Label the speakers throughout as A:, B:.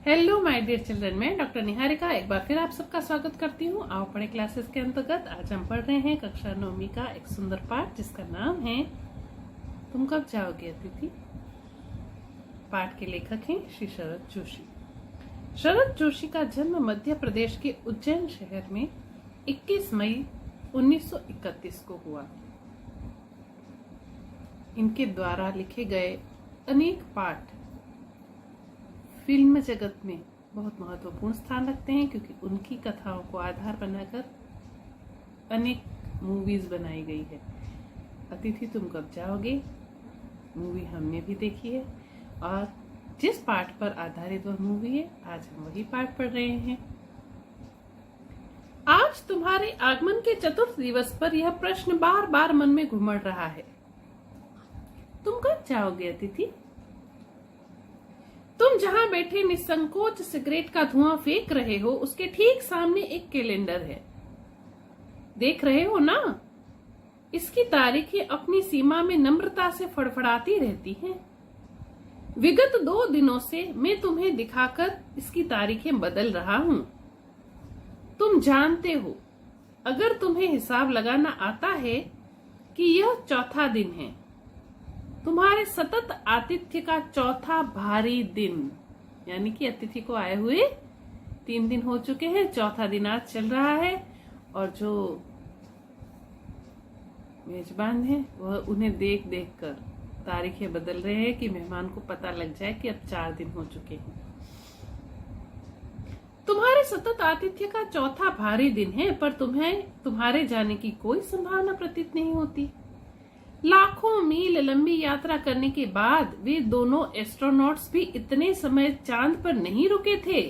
A: Hello my dear children, मैं doctor Niharika एक बार फिर आप सबका स्वागत करती हूँ। आओ पढ़े क्लासेस के अंतर्गत आज हम पढ़ रहे हैं कक्षा 9वीं का एक सुंदर पाठ जिसका नाम है तुम कब जाओगे अतिथि। पाठ के लेखक हैं श्री शरद जोशी। शरद जोशी का जन्म मध्य प्रदेश के उज्जैन शहर में 21 मई 1931 को हुआ। इनके द्वारा लिखे गए अनेक पाठ फिल्म जगत में बहुत महत्वपूर्ण स्थान रखते हैं, क्योंकि उनकी कथाओं को आधार बनाकर अनेक मूवीज बनाई गई है। अतिथि तुम कब जाओगे मूवी हमने भी देखी है, और जिस पाठ पर आधारित वह मूवी है आज हम वही पाठ पढ़ रहे हैं। आज तुम्हारे आगमन के चतुर्थ दिवस पर यह प्रश्न बार बार मन में घुमड़ रहा है, तुम कब जाओगे अतिथि। तुम जहां बैठे निसंकोच सिगरेट का धुआं फेंक रहे हो, उसके ठीक सामने एक कैलेंडर है, देख रहे हो ना। इसकी तारीखें अपनी सीमा में नम्रता से फड़फड़ाती रहती हैं। विगत 2 दिनों से मैं तुम्हें दिखाकर इसकी तारीखें बदल रहा हूं। तुम जानते हो, अगर तुम्हें हिसाब लगाना आता है कि यह चौथा दिन है, तुम्हारे सतत आतिथ्य का चौथा भारी दिन, यानी कि अतिथि को आए हुए 3 दिन हो चुके हैं, चौथा दिन आज चल रहा है। और जो मेजबान है वह उन्हें देख देख कर तारीखें बदल रहे हैं कि मेहमान को पता लग जाए कि अब 4 दिन हो चुके हैं। तुम्हारे सतत आतिथ्य का चौथा भारी दिन है, पर तुम्हारे जाने की कोई संभावना प्रतीत नहीं होती। लाखों मील लंबी यात्रा करने के बाद वे दोनों एस्ट्रोनॉट्स भी इतने समय चांद पर नहीं रुके थे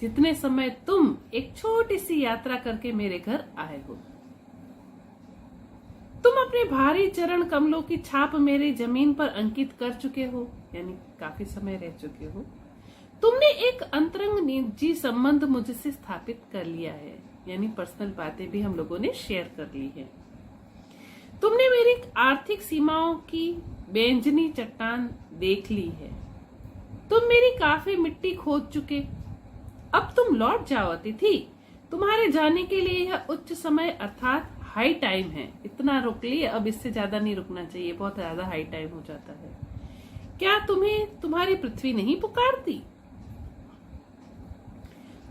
A: जितने समय तुम एक छोटी सी यात्रा करके मेरे घर आए हो। तुम अपने भारी चरण कमलों की छाप मेरे जमीन पर अंकित कर चुके हो, यानी काफी समय रह चुके हो। तुमने एक अंतरंग निजी संबंध मुझसे स्थापित कर लिया है, यानी पर्सनल बातें भी हम लोगों ने शेयर कर ली है। तुमने मेरी आर्थिक सीमाओं की बेंजनी चट्टान देख ली है। तुम मेरी काफी मिट्टी खोद चुके। अब तुम लौट जाओ अतिथि। तुम्हारे जाने के लिए यह उच्च समय अर्थात हाई टाइम है। इतना रुक लिए, अब इससे ज्यादा नहीं रुकना चाहिए, बहुत ज्यादा हाई टाइम हो जाता है। क्या तुम्हें तुम्हारी पृथ्वी नहीं पुकारती।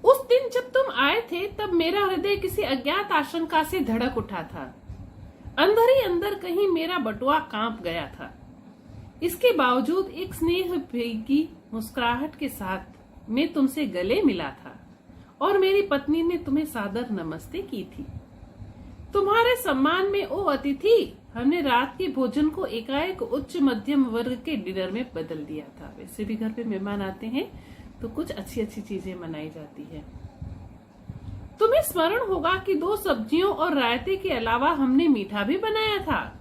A: उस दिन जब तुम आए थे तब मेरा हृदय किसी अज्ञात आशंका से धड़क उठा था। अंदर ही अंदर कहीं मेरा बटुआ कांप गया था। इसके बावजूद एक स्नेह भीगी मुस्कुराहट के साथ मैं तुमसे गले मिला था, और मेरी पत्नी ने तुम्हें सादर नमस्ते की थी। तुम्हारे सम्मान में ओ अतिथि, हमने रात के भोजन को एकाएक उच्च मध्यम वर्ग के डिनर में बदल दिया था। वैसे भी घर पे मेहमान आते हैं तो कुछ अच्छी अच्छी चीजें मनाई जाती है। तुम्हें स्मरण होगा कि 2 सब्जियों और रायते के अलावा हमने मीठा भी बनाया था।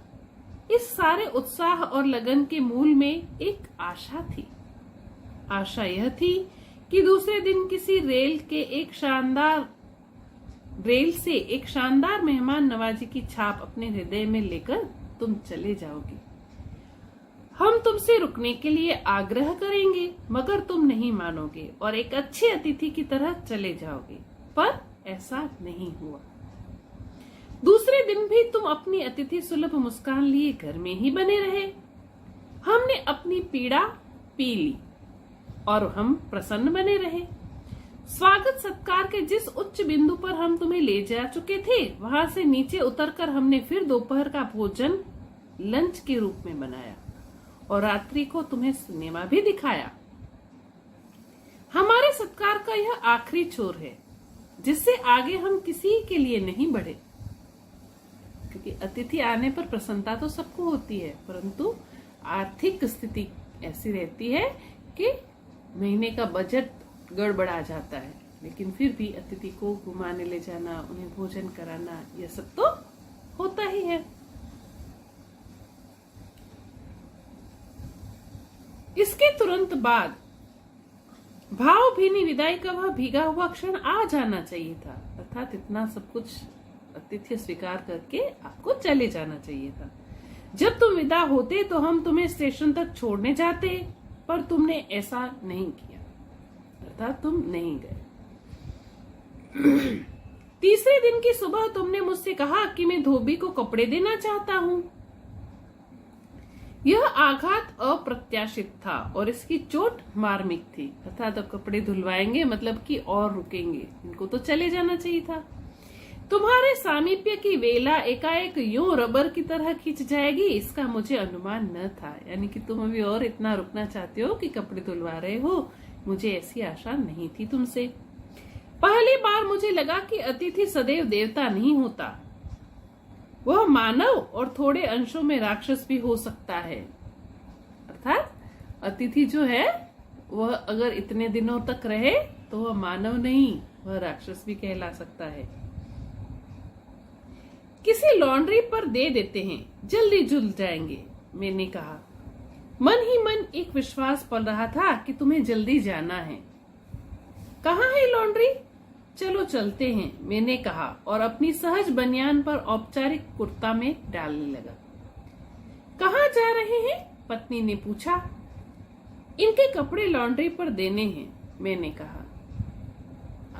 A: इस सारे उत्साह और लगन के मूल में एक आशा थी। आशा यह थी कि दूसरे दिन किसी रेल से एक शानदार मेहमान नवाजी की छाप अपने हृदय में लेकर तुम चले जाओगे। हम तुमसे रुकने के लिए आग्रह करेंगे, मगर तुम नहीं मानोगे और एक अच्छे अतिथि की तरह चले जाओगे। पर ऐसा नहीं हुआ। दूसरे दिन भी तुम अपनी अतिथि सुलभ मुस्कान लिए घर में ही बने रहे। हमने अपनी पीड़ा पी ली और हम प्रसन्न बने रहे। स्वागत सत्कार के जिस उच्च बिंदु पर हम तुम्हें ले जा चुके थे, वहां से नीचे उतरकर हमने फिर दोपहर का भोजन लंच के रूप में बनाया और रात्रि को तुम्हें सिनेमा भी दिखाया। हमारे सत्कार का यह आखिरी छोर है, जिससे आगे हम किसी के लिए नहीं बढ़े। क्योंकि अतिथि आने पर प्रसन्नता तो सबको होती है, परंतु आर्थिक स्थिति ऐसी रहती है कि महीने का बजट गड़बड़ा जाता है। लेकिन फिर भी अतिथि को घुमाने ले जाना, उन्हें भोजन कराना, यह सब तो होता ही है। इसके तुरंत बाद भावभीनी विदाई का वह भीगा हुआ क्षण आ जाना चाहिए था, अर्थात इतना सब कुछ आतिथ्य स्वीकार करके आपको चले जाना चाहिए था। जब तुम विदा होते तो हम तुम्हें स्टेशन तक छोड़ने जाते, पर तुमने ऐसा नहीं किया। तथा तुम नहीं गए। तीसरे दिन की सुबह तुमने मुझसे कहा कि मैं धोबी को कपड़े देना चाहता हूं। यह आघात अप्रत्याशित था और इसकी चोट मार्मिक थी, अर्थात अब कपड़े धुलवाएंगे मतलब कि और रुकेंगे, इनको तो चले जाना चाहिए था। तुम्हारे सामीप्य की वेला एकाएक यूं रबर की तरह खिंच जाएगी, इसका मुझे अनुमान न था। यानी कि तुम अभी और इतना रुकना चाहते हो कि कपड़े धुलवा रहे हो, मुझे ऐसी आशा नहीं थी तुमसे। पहली बार मुझे लगा कि अतिथि सदैव देवता नहीं होता, वह मानव और थोड़े अंशों में राक्षस भी हो सकता है। अर्थात अतिथि जो है वह अगर इतने दिनों तक रहे तो वह मानव नहीं, वह राक्षस भी कहला सकता है। किसी लॉन्ड्री पर दे देते हैं, जल्दी जुल जाएंगे, मैंने कहा। मन ही मन एक विश्वास पल रहा था कि तुम्हें जल्दी जाना है। कहाँ है लॉन्ड्री? चलो चलते हैं, मैंने कहा और अपनी सहज बनियान पर औपचारिक कुर्ता में डालने लगा। कहाँ जा रहे हैं? पत्नी ने पूछा। इनके कपड़े लॉन्ड्री पर देने हैं, मैंने कहा।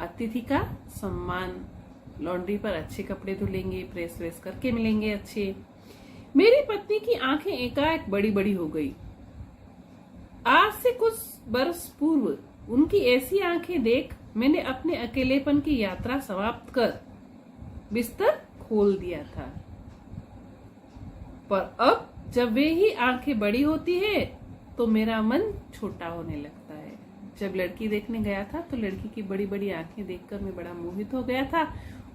A: अतिथि का सम्मान, लॉन्ड्री पर अच्छे कपड़े धुलेंगे, प्रेस वेस करके मिलेंगे अच्छे। मेरी पत्नी की आंखें एकाएक बड़ी बड़ी हो गई। आज से कुछ बरस पूर्व उनकी ऐसी आंखें देख मैंने अपने अकेलेपन की यात्रा समाप्त कर बिस्तर खोल दिया था। पर अब जब वे ही आंखें बड़ी होती है तो मेरा मन छोटा होने लगता है। जब लड़की देखने गया था तो लड़की की बड़ी बड़ी आंखें देखकर मैं बड़ा मोहित हो गया था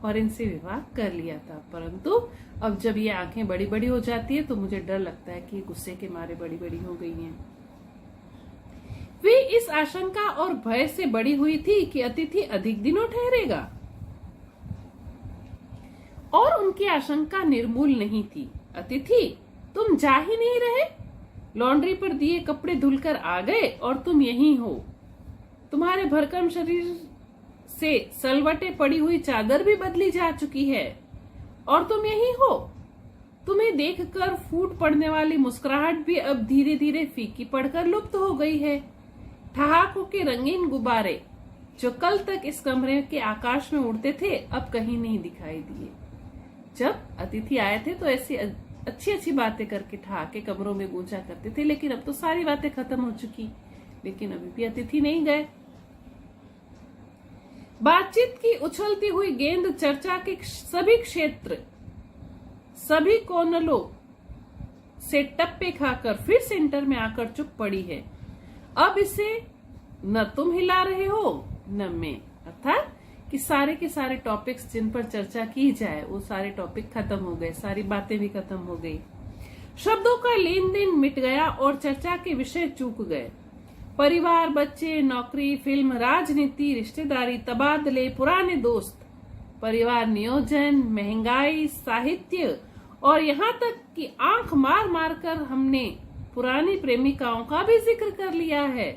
A: और इनसे विवाह कर लिया था। परंतु अब जब ये आंखें बड़ी बड़ी हो जाती है तो मुझे डर लगता है कि गुस्से के मारे बड़ी बड़ी हो गई हैं। वे इस आशंका और भय से बड़ी हुई थी कि अतिथि अधिक दिनों ठहरेगा, और उनकी आशंका निर्मूल नहीं थी। अतिथि, तुम जा ही नहीं रहे? लॉन्ड्री पर दिए कपड़े धुलकर आ गए और तुम यहीं हो। तुम्हारे भरकम शरीर से सलवटे पड़ी हुई चादर भी बदली जा चुकी है और तुम यहीं हो। तुम्हें देखकर फूट पड़ने वाली मुस्कुराहट भी अब धीरे धीरे फीकी पड़कर लुप्त हो गई है। ठहाकों के रंगीन गुब्बारे जो कल तक इस कमरे के आकाश में उड़ते थे अब कहीं नहीं दिखाई दिए। जब अतिथि आए थे तो ऐसी अच्छी अच्छी बातें करके ठहाके कमरों में गूंजा करते थे, लेकिन अब तो सारी बातें खत्म हो चुकी। लेकिन अभी भी अतिथि नहीं गए। बातचीत की उछलती हुई गेंद चर्चा के सभी क्षेत्र, सभी कोनलों से टप्पे खाकर फिर सेंटर में आकर चुप पड़ी है। अब इसे न तुम हिला रहे हो न मैं, अर्थात कि सारे के सारे टॉपिक्स जिन पर चर्चा की जाए वो सारे टॉपिक खत्म हो गए, सारी बातें भी खत्म हो गई। शब्दों का लेन देन मिट गया और चर्चा के विषय चूक गए। परिवार, बच्चे, नौकरी, फिल्म, राजनीति, रिश्तेदारी, तबादले, पुराने दोस्त, परिवार नियोजन, महंगाई, साहित्य और यहाँ तक कि आंख मार मार कर हमने पुरानी प्रेमिकाओं का भी जिक्र कर लिया है।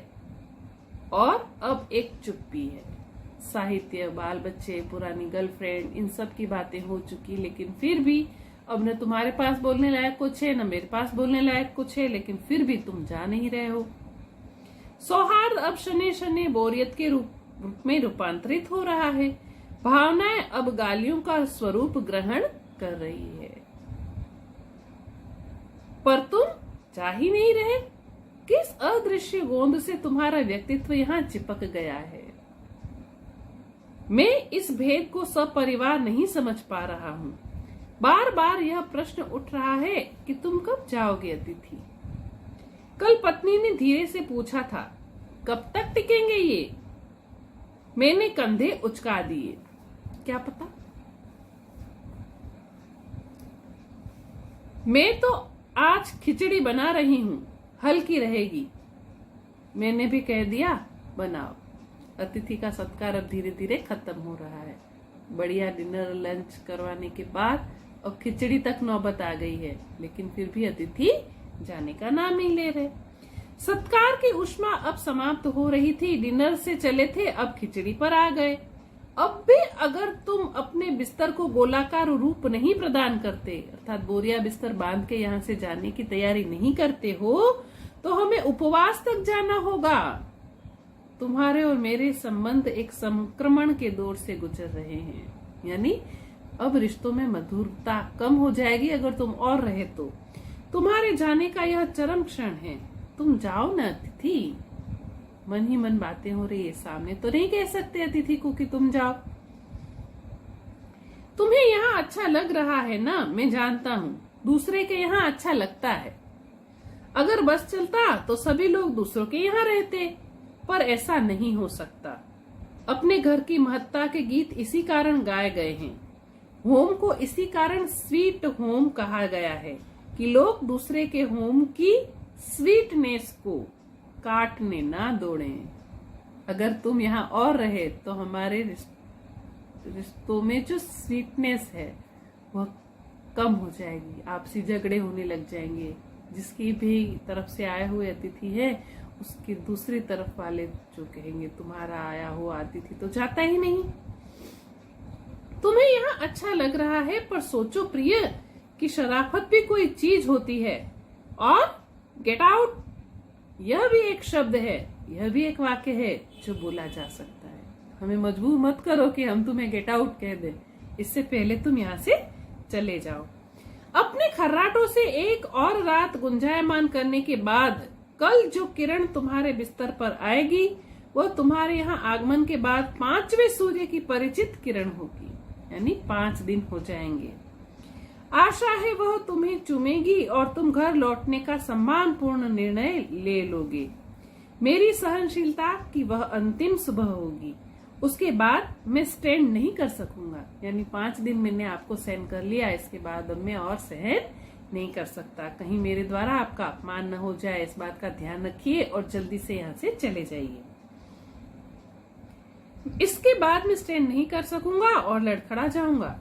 A: और अब एक चुप्पी है। साहित्य, बाल बच्चे, पुरानी गर्लफ्रेंड, इन सब की बातें हो चुकी, लेकिन फिर भी अब न तुम्हारे पास बोलने लायक कुछ है न मेरे पास बोलने लायक कुछ है, लेकिन फिर भी तुम जा नहीं रहे हो। सौहार्द अब शने शने बोरियत के रूप में रूपांतरित हो रहा है। भावनाएं अब गालियों का स्वरूप ग्रहण कर रही है। पर तुम जा ही नहीं रहे। किस अदृश्य गोंद से तुम्हारा व्यक्तित्व यहाँ चिपक गया है? मैं इस भेद को सपरिवार नहीं समझ पा रहा हूँ। बार बार यह प्रश्न उठ रहा है कि तुम कब जाओगे अतिथि? कल पत्नी ने धीरे से पूछा था, कब तक टिकेंगे ये? मैंने कंधे उचका दिए। क्या पता, मैं तो आज खिचड़ी बना रही हूँ, हल्की रहेगी। मैंने भी कह दिया, बनाओ। अतिथि का सत्कार अब धीरे धीरे खत्म हो रहा है। बढ़िया डिनर लंच करवाने के बाद अब खिचड़ी तक नौबत आ गई है, लेकिन फिर भी अतिथि जाने का नाम नहीं ले रहे। सत्कार की उष्मा अब समाप्त हो रही थी। डिनर से चले थे, अब खिचड़ी पर आ गए। अब भी अगर तुम अपने बिस्तर को गोलाकार रूप नहीं प्रदान करते, अर्थात बोरिया बिस्तर बांध के यहाँ से जाने की तैयारी नहीं करते हो, तो हमें उपवास तक जाना होगा। तुम्हारे और मेरे संबंध एक संक्रमण के दौर से गुजर रहे हैं। यानी अब रिश्तों में मधुरता कम हो जाएगी अगर तुम और रहे तो। तुम्हारे जाने का यह चरम क्षण है। तुम जाओ न अतिथि। मन ही मन बातें हो रही है, सामने तो नहीं कह सकते अतिथि को कि तुम जाओ। तुम्हें यहाँ अच्छा लग रहा है ना, मैं जानता हूँ। दूसरे के यहाँ अच्छा लगता है। अगर बस चलता तो सभी लोग दूसरों के यहाँ रहते, पर ऐसा नहीं हो सकता। अपने घर की महत्ता के गीत इसी कारण गाए गए हैं। होम को इसी कारण स्वीट होम कहा गया है कि लोग दूसरे के होम की स्वीटनेस को काटने ना दौड़ें। अगर तुम यहाँ और रहे तो हमारे रिश्तों में जो स्वीटनेस है वह कम हो जाएगी, आपसी झगड़े होने लग जाएंगे। जिसकी भी तरफ से आए हुए अतिथि है उसकी दूसरी तरफ वाले जो कहेंगे तुम्हारा आया हुआ अतिथि तो जाता ही नहीं। तुम्हें यहाँ अच्छा लग रहा है, पर सोचो प्रिय कि शराफत भी कोई चीज होती है। और गेट आउट यह भी एक शब्द है, यह भी एक वाक्य है जो बोला जा सकता है। हमें मजबूर मत करो कि हम तुम्हें गेट आउट कह दें, इससे पहले तुम यहाँ से चले जाओ। अपने खर्राटों से एक और रात गुंजायमान करने के बाद कल जो किरण तुम्हारे बिस्तर पर आएगी वह तुम्हारे यहाँ आगमन के बाद 5वें सूर्य की परिचित किरण होगी। यानी 5 दिन हो जाएंगे। आशा है वह तुम्हें चूमेगी और तुम घर लौटने का सम्मानपूर्ण निर्णय ले लोगे। मेरी सहनशीलता की वह अंतिम सुबह होगी। उसके बाद मैं स्टैंड नहीं कर सकूंगा। यानी 5 दिन मैंने आपको सहन कर लिया, इसके बाद अब मैं और सहन नहीं कर सकता। कहीं मेरे द्वारा आपका अपमान न हो जाए, इस बात का ध्यान रखिए और जल्दी से यहाँ से चले जाइए। इसके बाद मैं स्टैंड नहीं कर सकूंगा और लड़खड़ा जाऊंगा।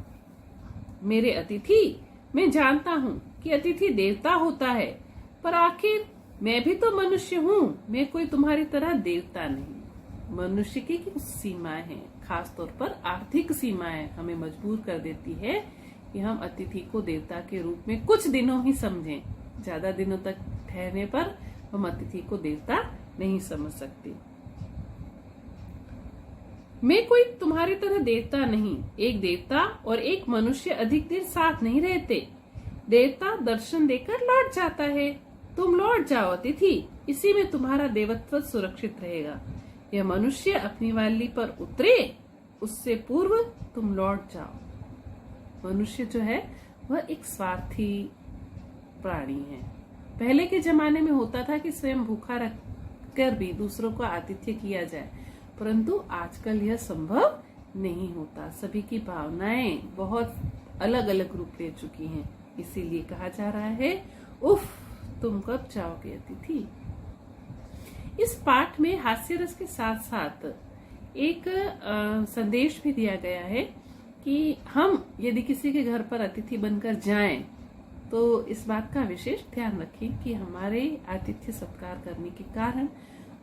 A: मेरे अतिथि, मैं जानता हूँ कि अतिथि देवता होता है, पर आखिर मैं भी तो मनुष्य हूँ। मैं कोई तुम्हारी तरह देवता नहीं। मनुष्य की कुछ सीमाएं हैं, खासतौर पर आर्थिक सीमाएं हमें मजबूर कर देती है कि हम अतिथि को देवता के रूप में कुछ दिनों ही समझें। ज्यादा दिनों तक ठहरने पर हम अतिथि को देवता नहीं समझ सकते। मैं कोई तुम्हारी तरह देवता नहीं। एक देवता और एक मनुष्य अधिक देर साथ नहीं रहते। देवता दर्शन देकर लौट जाता है। तुम लौट जाओ अतिथि, इसी में तुम्हारा देवत्व सुरक्षित रहेगा। यह मनुष्य अपनी वाली पर उतरे उससे पूर्व तुम लौट जाओ। मनुष्य जो है वह एक स्वार्थी प्राणी है। पहले के जमाने में होता था कि स्वयं भूखा रखकर भी दूसरों को आतिथ्य किया जाए, परंतु आजकल यह संभव नहीं होता। सभी की भावनाएं बहुत अलग अलग रूप ले चुकी हैं। इसीलिए कहा जा रहा है, उफ, तुम कब जाओगे अतिथि। इस पाठ में हास्य रस के साथ साथ एक संदेश भी दिया गया है कि हम यदि किसी के घर पर अतिथि बनकर जाएं तो इस बात का विशेष ध्यान रखें कि हमारे आतिथ्य सत्कार करने के कारण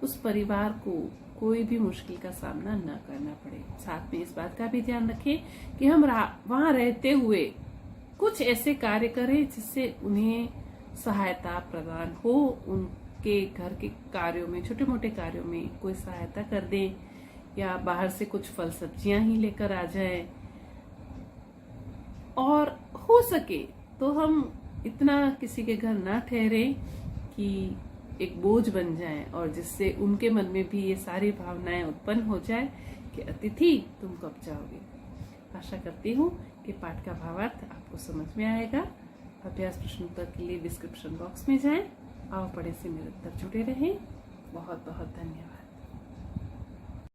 A: उस परिवार को कोई भी मुश्किल का सामना न करना पड़े। साथ में इस बात का भी ध्यान रखें कि हम वहां रहते हुए कुछ ऐसे कार्य करें जिससे उन्हें सहायता प्रदान हो। उनके घर के कार्यों में, छोटे मोटे कार्यों में कोई सहायता कर दें या बाहर से कुछ फल सब्जियां ही लेकर आ जाएं। और हो सके तो हम इतना किसी के घर ना ठहरे कि एक बोझ बन जाएं और जिससे उनके मन में भी ये सारी भावनाएं उत्पन्न हो जाए कि अतिथि तुम कब जाओगे। आशा करती हूँ कि पाठ का भावार्थ आपको समझ में आएगा। अभ्यास प्रश्नोत्तर के लिए डिस्क्रिप्शन बॉक्स में जाएं। आओ पढ़े से निरंतर जुड़े रहें। बहुत बहुत धन्यवाद।